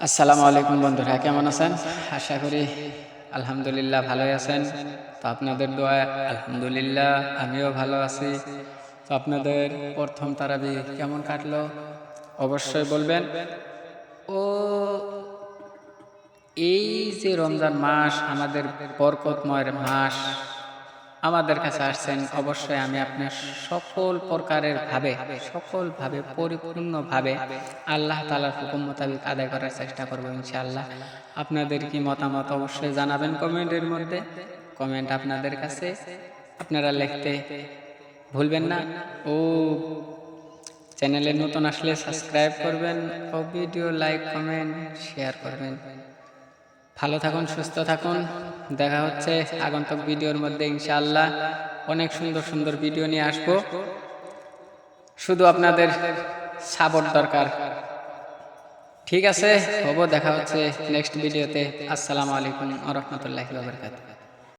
আসসালামু আলাইকুম বন্ধুরা, কেমন আছেন? আশা করি আলহামদুলিল্লাহ ভালোই আছেন। তো আপনাদের দোয়ায় আলহামদুলিল্লাহ আমিও ভালো আছি। তো আপনাদের প্রথম তারাবি কেমন কাটলো অবশ্যই বলবেন। ও এই যে রমজান মাস আমাদের বরকতময় মাস, আমাদের কাছে আসছেন, অবশ্যই আমি আপনার সকল ভাবে পরিপূর্ণভাবে আল্লাহ তাআলার হুকুম মোতাবেক আদায় করার চেষ্টা করব ইনশাআল্লাহ। আপনাদের কি মতামত অবশ্যই জানাবেন কমেন্টের মধ্যে। কমেন্ট আপনাদের কাছে আপনারা লিখতে ভুলবেন না। ও চ্যানেলে নতুন আসলে সাবস্ক্রাইব করবেন ও ভিডিও লাইক কমেন্ট শেয়ার করবেন। ভালো থাকুন, সুস্থ থাকুন। দেখা হচ্ছে আগন্তুক ভিডিওর মধ্যে ইনশাআল্লাহ। অনেক সুন্দর সুন্দর ভিডিও নিয়ে আসবো, শুধু আপনাদের সাপোর্ট দরকার। ঠিক আছে, দেখা হচ্ছে নেক্সট ভিডিওতে। আসসালামু আলাইকুম ওয়া রাহমাতুল্লাহি ওয়া বারাকাতুহু।